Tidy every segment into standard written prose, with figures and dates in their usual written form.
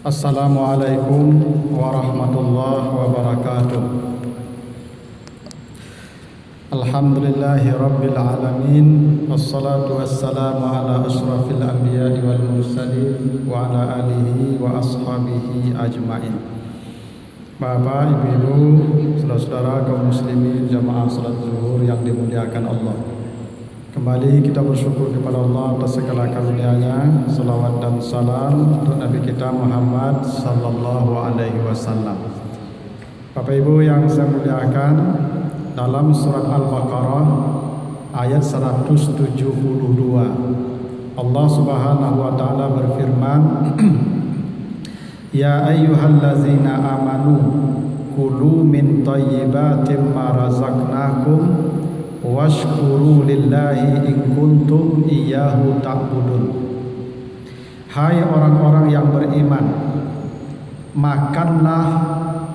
Assalamualaikum warahmatullahi wabarakatuh. Alhamdulillahi rabbil alamin. Wassalatu wassalamu ala ashrafil anbiya'i wal mursalin wa ala alihi wa ashabihi ajmain. Bapak, ibu-ibu, saudara-saudara kaum muslimin jamaah salat zuhur yang dimuliakan Allah, kembali kita bersyukur kepada Allah atas segala karunia-Nya. Salawat dan salam untuk Nabi kita Muhammad sallallahu alaihi wasallam. Bapak Ibu yang saya muliakan, dalam surat Al-Baqarah ayat 172 Allah Subhanahu wa taala berfirman, Ya ayyuhallazina amanu kulu min thayyibatin ma razaqnakum washkuru lillahi in kuntum iyyahu ta'budun. Hai orang-orang yang beriman, makanlah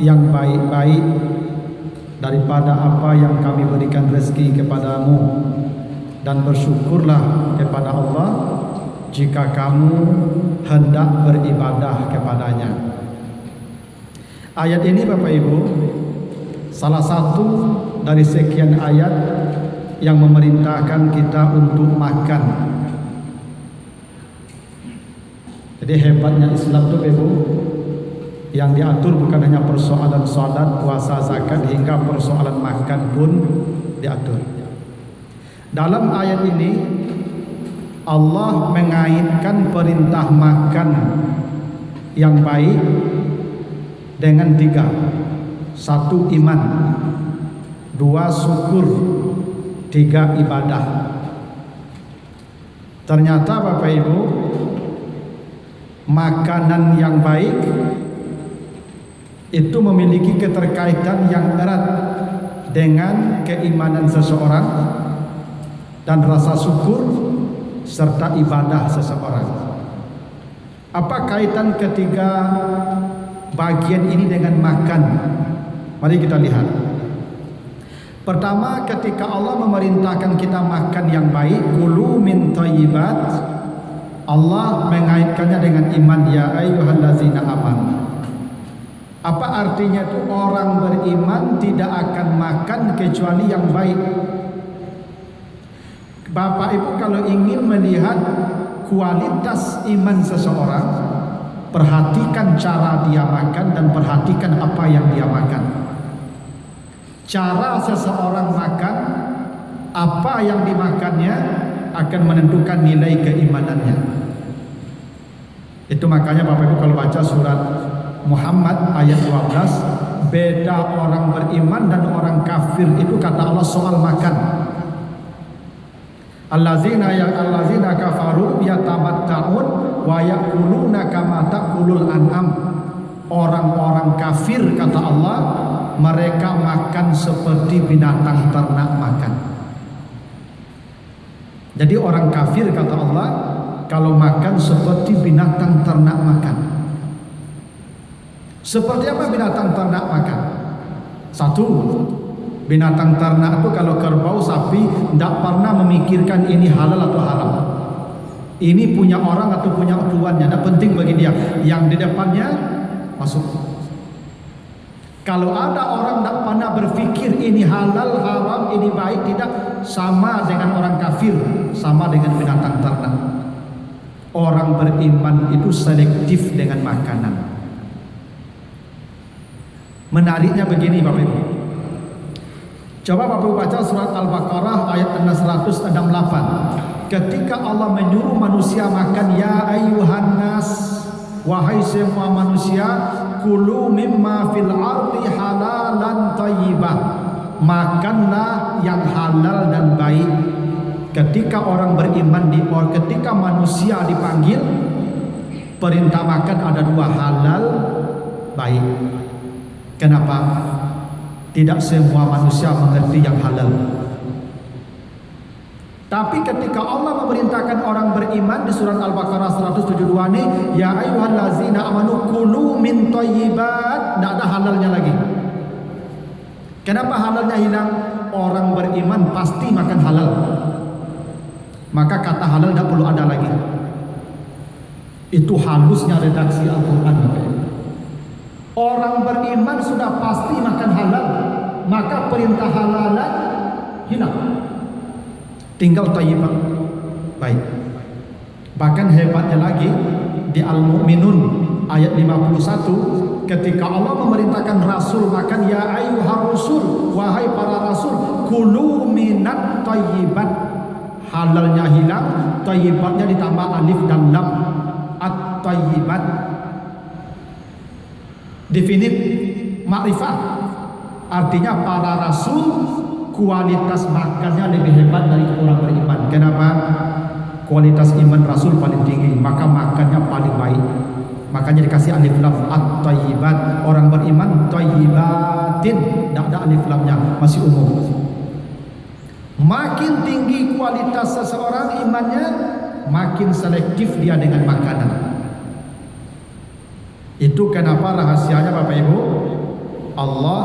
yang baik-baik daripada apa yang kami berikan rezeki kepadamu, dan bersyukurlah kepada Allah jika kamu hendak beribadah kepadanya. Ayat ini Bapak Ibu salah satu dari sekian ayat yang memerintahkan kita untuk makan. Jadi hebatnya Islam itu Ibu, yang diatur bukan hanya persoalan salat, puasa, zakat, hingga persoalan makan pun diatur. Dalam ayat ini Allah mengaitkan perintah makan yang baik dengan tiga: satu, iman; dua, syukur; tiga, ibadah. Ternyata Bapak Ibu, makanan yang baik itu memiliki keterkaitan yang erat dengan keimanan seseorang dan rasa syukur serta ibadah seseorang. Apa kaitan ketiga bagian ini dengan makan? Mari kita lihat. Pertama, ketika Allah memerintahkan kita makan yang baik, kulu min thayyibat, Allah mengaitkannya dengan iman, ya ayyuhallazina amanu. Apa artinya itu? Orang beriman tidak akan makan kecuali yang baik. Bapak Ibu kalau ingin melihat kualitas iman seseorang, perhatikan cara dia makan dan perhatikan apa yang dia makan. Cara seseorang makan, apa yang dimakannya akan menentukan nilai keimanannya. Itu makanya Bapak Ibu kalau baca surat Muhammad ayat 12, beda orang beriman dan orang kafir itu kata Allah soal makan. Allazina kafaru yatamatta'un wa ya'kuluna kama ta'kulul an'am. Orang-orang kafir kata Allah, mereka makan seperti binatang ternak makan. Jadi orang kafir kata Allah kalau makan seperti binatang ternak makan. Seperti apa binatang ternak makan? Satu, binatang ternak itu kalau kerbau, sapi, tidak pernah memikirkan ini halal atau haram. Ini punya orang atau punya tuannya, tidak penting bagi dia. Yang di depannya masuk. Kalau ada orang tidak pernah berpikir ini halal, haram, ini baik, tidak, sama dengan orang kafir, sama dengan binatang ternak. Orang beriman itu selektif dengan makanan. Menariknya begini Bapak Ibu. Coba Bapak Ibu baca surat Al-Baqarah ayat 168. Ketika Allah menyuruh manusia makan, ya ayyuhan nas, wahai semua manusia, kulu mimma fil ardi halalan thayyibah. Makanlah yang halal dan baik. Ketika orang beriman ketika manusia dipanggil, perintah makan ada dua, halal, baik. Kenapa? Tidak semua manusia mengerti yang halal. Tapi ketika Allah memerintahkan orang beriman di surat Al-Baqarah 172 ini, ya ayyuhallazina amanu kulu min thayyibat, tidak ada halalnya lagi. Kenapa halalnya hilang? Orang beriman pasti makan halal. Maka kata halal tidak perlu ada lagi. Itu halusnya redaksi Al-Quran. Orang beriman sudah pasti makan halal, maka perintah halalan hilang, tinggal thayyiban. Baik. Bahkan hebatnya lagi di Al-Mu'minun ayat 51, ketika Allah memerintahkan Rasul makan, ya ayyuhar rusul, wahai para rasul, kulu minat thayyibat. Halalnya hilang, thayyibatnya ditambah alif dan lam, at-thayyibat. Definit makrifat, artinya para rasul kualitas makannya lebih hebat dari orang beriman. Kenapa? Kualitas iman rasul paling tinggi, maka makannya paling baik. Makanya dikasih alif lam, at-thayyibat. Orang beriman thayyibatin, tidak ada alif lamnya, masih umum. Makin tinggi kualitas seseorang imannya, makin selektif dia dengan makanan. Itu kenapa rahasianya Bapak Ibu, Allah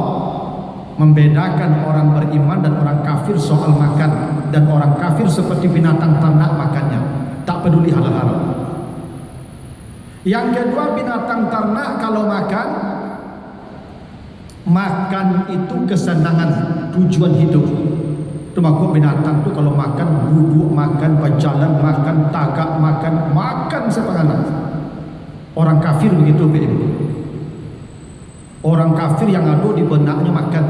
membedakan orang beriman dan orang kafir soal makan. Dan orang kafir seperti binatang ternak makannya, tak peduli halal haram. Yang kedua, binatang ternak kalau makan itu kesenangan, tujuan hidup. Itu makhluk binatang itu kalau makan, duduk makan, berjalan makan, tagak makan sepanjang. Orang kafir begitu, orang kafir yang ada di benaknya makan.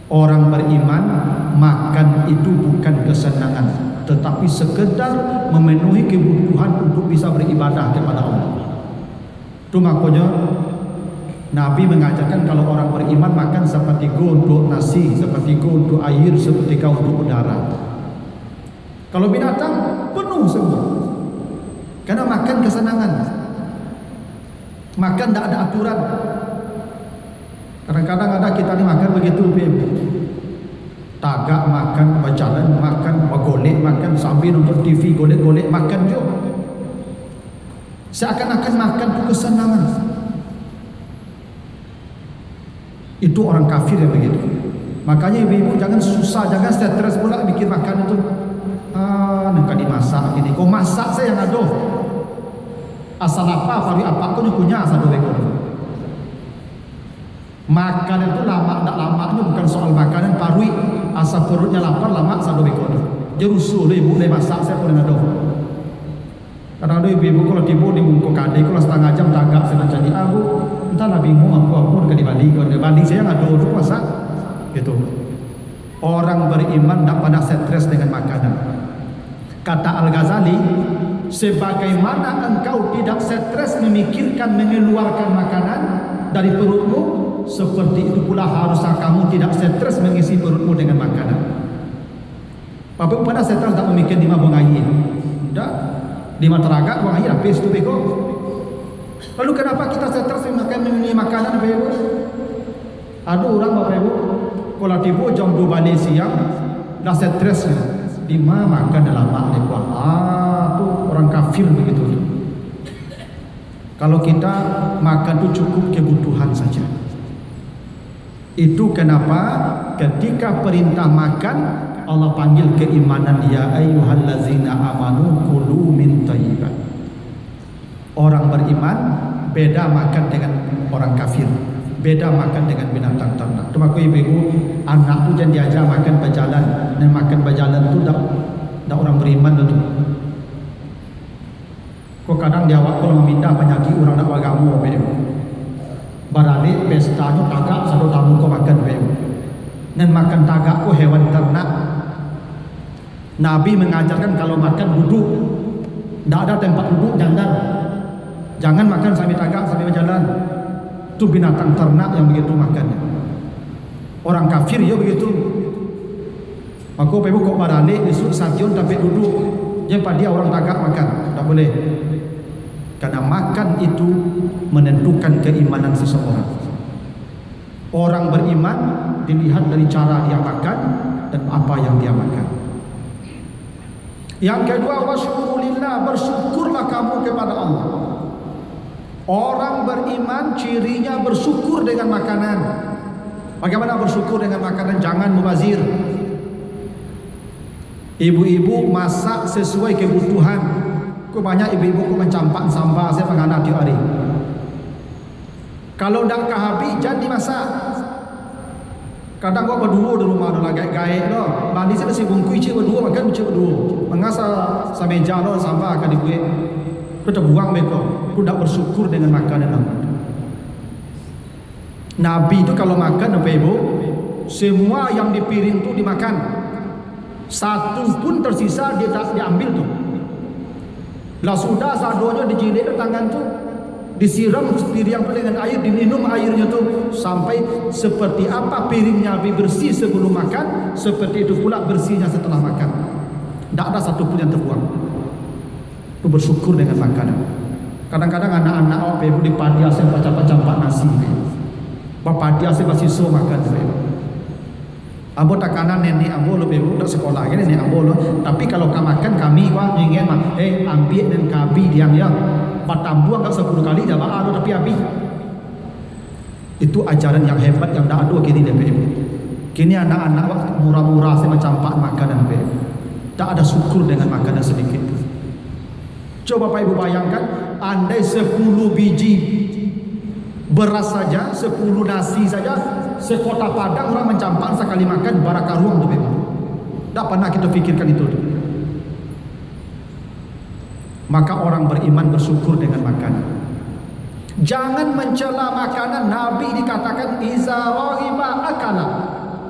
Orang beriman makan itu bukan kesenangan, tetapi sekedar memenuhi kebutuhan untuk bisa beribadah kepada Allah. Itu makanya Nabi mengajarkan kalau orang beriman makan seperti go untuk nasi, seperti go untuk air, seperti kau untuk udara. Kalau binatang penuh semua, karena makan kesenangan. Makan tidak ada aturan. Kadang-kadang ada kita ni makan begitu, tagak makan, berjalan makan, bergolek makan, sambil nonton TV golek-golek makan juga. Seakan-akan makan itu kesenangan. Itu orang kafir yang begitu. Makanya ibu-ibu jangan susah, jangan stres pula bikin makan itu. Nak dimasak gini. Kau masak saya yang aduh. Asal apa, vari apa pun punya asal dua ekor. Makan itu lama tak lama itu bukan soal makanan parui. Asal perutnya lapar lama asal dua ekor. Jerusul ibu dia masak saya pun aduh. Kadang-kadang ibu kalau tiba di bungkuk kadai kalau setengah jam tagak saya nak jadi aku. Entahlah bingung aku dekat di Bali. Kalau di Bali saya ngadu untuk masak gitu. Orang beriman tak pada stres dengan makanan. Kata Al-Ghazali, sebagaimana engkau tidak stres memikirkan mengeluarkan makanan dari perutmu, seperti itu pula harusnya kamu tidak stres mengisi perutmu dengan makanan. Bapak pada stres tak memikir di mana buang air. Dah, di materaga buang air habis tu beko. Lalu kenapa kita stres makan makanan Bapak Ibu? Ada orang Bapak Ibu kalau tiba jam 2 balik siang dah stres di mana makan dalam mak lekwa. Tu orang kafir begitu. Kalau kita makan tu cukup kebutuhan saja. Itu kenapa ketika perintah makan Allah panggil keimanan, ya ayyuhallazina amanu kulu min thayyibat. Orang beriman beda makan dengan orang kafir, beda makan dengan binatang ternak. Cuma aku ibu anak tu jangan diajar makan berjalan, dan makan berjalan tu dah orang beriman tu. Kau kadang dia awak kalau memindah penyakit orang nak bagamu ibu. Baralik pesta tu tagak satu tamu kau makan ibu. Dan makan tagak ku hewan ternak. Nabi mengajarkan kalau makan duduk, tidak ada tempat duduk, jangan makan sambil tagak sambil berjalan. Itu binatang ternak yang begitu makannya. Orang kafir ya begitu. Maka ibu kok baralik besok stadion tapi duduk, jangan dia orang tagak makan, tak boleh. Karena makan itu menentukan keimanan seseorang. Orang beriman dilihat dari cara dia makan dan apa yang dia makan. Yang kedua, wasyukurillah, bersyukurlah kamu kepada Allah. Orang beriman cirinya bersyukur dengan makanan. Bagaimana bersyukur dengan makanan? Jangan mubazir. Ibu-ibu masak sesuai kebutuhan. Ku banyak ibu-ibu ku mencampak sambal saya penganak tiap hari. Kalau dak kehabis jangan dimasak. Kadang gua berdua di rumah dah gaik-gaik dah. Mandi saya si bungkui cik berdua makan cik berdua. Mengasa sameja dah sambal akan dibuat. Ku terbuang mereka. Ku dak bersyukur dengan makanan Allah. Nabi itu kalau makan apa ibu? Semua yang di piring tu dimakan. Satu pun tersisa dia tak diambil tu. Lah sudah sadonya dijilid tangan tu, disiram piring tu dengan air, diminum airnya tu sampai seperti apa piringnya Nabi bersih sebelum makan, seperti itu pula bersihnya setelah makan. Tak ada satu pun yang terbuang. Itu bersyukur dengan makanan. Kadang-kadang anak-anak awak ibu di padi asal campak-campak nasi. Bapak dia masih so makan tu. Ambo tak kanan nenek ambo lo ibu tak sekolah kan nenek ambo lo. Tapi kalau kau makan kami wah ingin mah ambil dan kabi diam ya. Patambu agak 10 kali dah baru tapi habis. Itu ajaran yang hebat yang dah ada kini dia ibu. Kini anak-anak murah-murah saya mencampak makanan ibu. Tak ada syukur dengan makanan sedikit. Coba Bapak Ibu bayangkan andai 10 biji beras saja, 10 nasi saja, sekota Padang orang mencampak sekali makan barakah ruang tu memang. Tak pernah kita fikirkan itu. Maka orang beriman bersyukur dengan makanan. Jangan mencela makanan. Nabi dikatakan iza rahiba akala.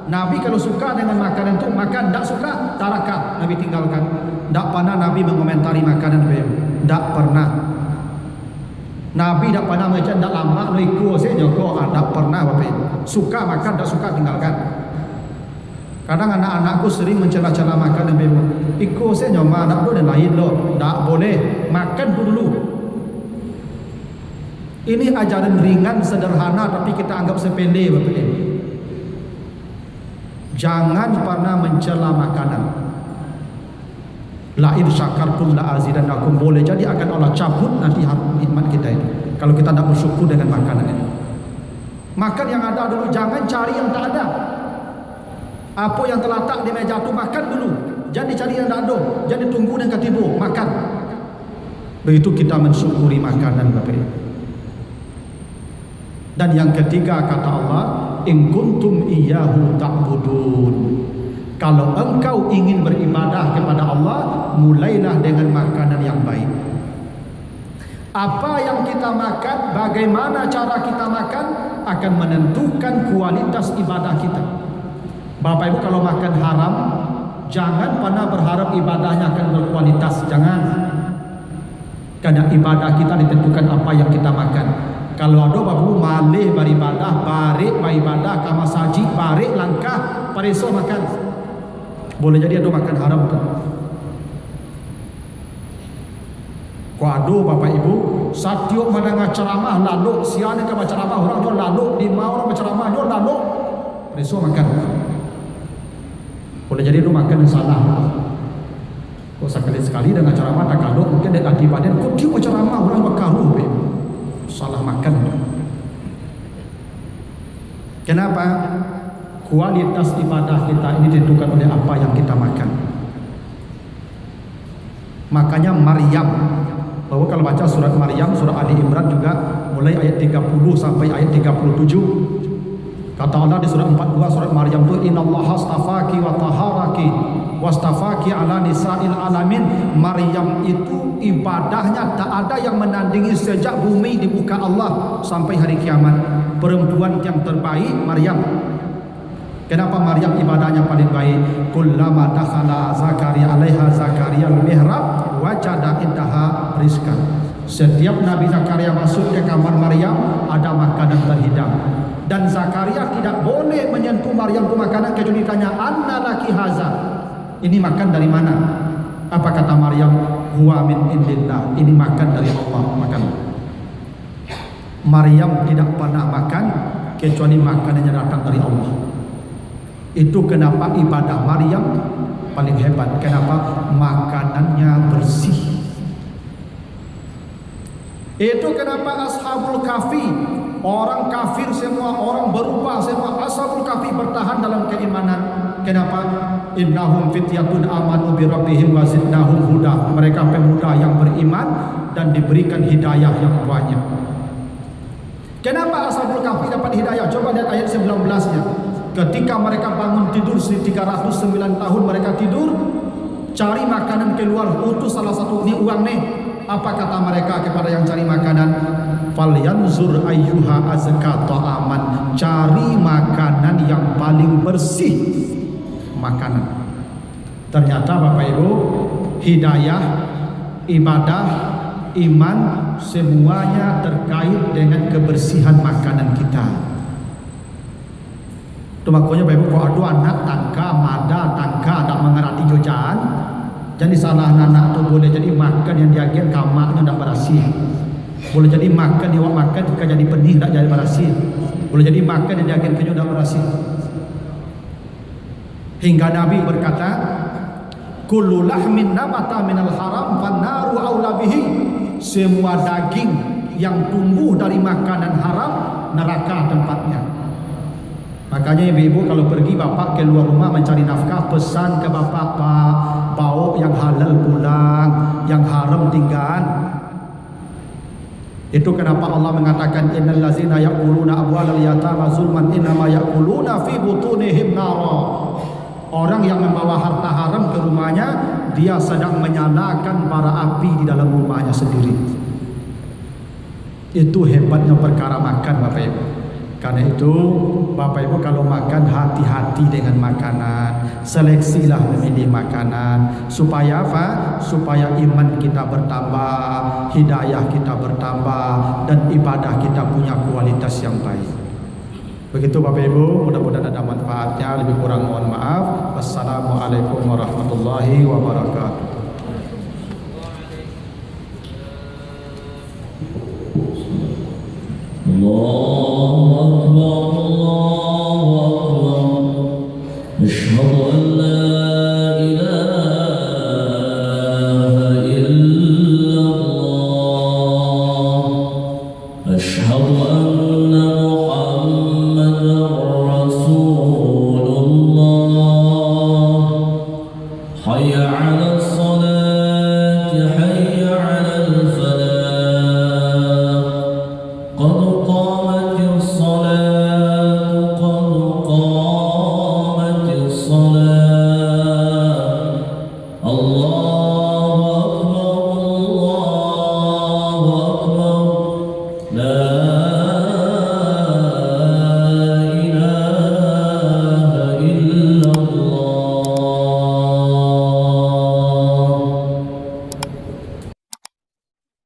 Nabi kalau suka dengan makanan itu makan, tak suka tarakah, Nabi tinggalkan. Tak pernah Nabi mengomentari makanan beliau. Tak pernah. Nabi tak pernah macam tak lama ikut saya joko, tak pernah Bapak. Suka makan, tak suka tinggalkan. Kadang anak-anakku sering mencela-cela makan dan bebo. Ikut saya nyoma tak boleh dan lain loh. Tak boleh, makan dulu. Ini ajaran ringan sederhana tapi kita anggap sepele Bapak. Jangan pernah mencela makanan. La in syakartum la azidannakum, boleh jadi akan Allah cabut nanti nikmat kita itu kalau kita tidak bersyukur dengan makanan ini. Makan yang ada dulu, jangan cari yang tak ada. Apa yang terletak di meja itu makan dulu, jangan cari yang tak ada, jangan tunggu dan ketibu, makan. Begitu kita mensyukuri makanan Bapak. Dan yang ketiga kata Allah, in kuntum iyyahu ta'budun. Kalau engkau ingin beribadah kepada Allah, mulailah dengan makanan yang baik. Apa yang kita makan, bagaimana cara kita makan akan menentukan kualitas ibadah kita. Bapak Ibu kalau makan haram, jangan pernah berharap ibadahnya akan berkualitas. Jangan. Karena ibadah kita ditentukan apa yang kita makan. Kalau ada Bapak Ibu malih beribadah, barik beribadah, kama saji, barik langkah, pareso makan. Boleh jadi ada makan haram tu. Kuado Bapak Ibu, satiuk mendengar ceramah lalu, siapa yang ceramah orang tu lalu, di mau orang berceramah tu lalu, besok makan. Boleh jadi tu makan yang salah. Kau sekali dengan ceramah tak kalau mungkin dia hati badan, kau dia berceramah orang berkaru, salah makan. Kenapa? Kualitas ibadah kita ini ditentukan oleh apa yang kita makan. Makanya Maryam, bahwa kalau baca surat Maryam, surah Ali Imran juga mulai ayat 30 sampai ayat 37. Kata Allah di surah 42 surat Maryam itu, innallaha astafaki wa taharaki wastafaki ala nisa'il alamin. Maryam itu ibadahnya tak ada yang menandingi sejak bumi dibuka Allah sampai hari kiamat. Perempuan yang terbaik Maryam. Kenapa Maryam ibadahnya paling baik? Kullama dakhala Zakaria alaiha Zakaria al-mihrab wajada indaha rizqan. Setiap Nabi Zakaria masuk ke kamar Maryam ada makanan terhidang. Dan Zakaria tidak boleh menyentuh Maryam itu makanan kecuali tanya, "Anna laki haza?" Ini makan dari mana? Apa kata Maryam? Huwa min indillah. Ini makan dari Allah, makan. Maryam tidak pernah makan kecuali makanannya datang dari Allah. Itu kenapa ibadah Maryam paling hebat. Kenapa? Makanannya bersih. Itu kenapa Ashabul Kahfi, orang kafir semua, orang berubah semua, Ashabul Kahfi bertahan dalam keimanan. Kenapa? innahum fityatun amanu bi rabbihim wa zidnahum huda. Mereka pemuda yang beriman dan diberikan hidayah yang banyak. Kenapa Ashabul Kahfi dapat hidayah? Coba lihat ayat 19-nya. Ketika mereka bangun tidur 309 tahun mereka tidur, cari makanan keluar, utus salah satu, ni uang nih. Apa kata mereka kepada yang cari makanan? Falyanzur ayyuha azka ta'aman. Cari makanan yang paling bersih makanan. Ternyata Bapak Ibu, hidayah, ibadah, iman semuanya terkait dengan kebersihan makanan kita. Itu makanya Bapak Ibu, kalau ada anak tangka, mada tangka, tak mengerti jojaan, jadi salah anak tu boleh jadi makan yang diagen kamaknya tak berhasil. Boleh jadi makan dia makan jika jadi pening tak jadi berhasil. Boleh jadi makan yang diagen kenyang tak berhasil. Hingga Nabi berkata, kullu lahmin nabata minal haram fannaru aula bihi. Semua daging yang tumbuh dari makanan haram, neraka tempatnya. Makanya ibu-ibu kalau pergi bapak keluar rumah mencari nafkah, pesan ke bapak, Pak, bawa yang halal pulang, yang haram tinggal. Itu kenapa Allah mengatakan innal ladzina ya'kuluna amwalal yatama zulman innama ya'kuluna fi butunihim nara. Orang yang membawa harta haram ke rumahnya, dia sedang menyalakan bara api di dalam rumahnya sendiri. Itu hebatnya perkara makan Bapak Ibu. Karena itu Bapak Ibu kalau makan hati-hati dengan makanan, seleksilah memilih makanan supaya apa? Supaya iman kita bertambah, hidayah kita bertambah, dan ibadah kita punya kualitas yang baik. Begitu Bapak Ibu, mudah-mudahan ada manfaatnya. Lebih kurang mohon maaf. Wassalamualaikum warahmatullahi wabarakatuh.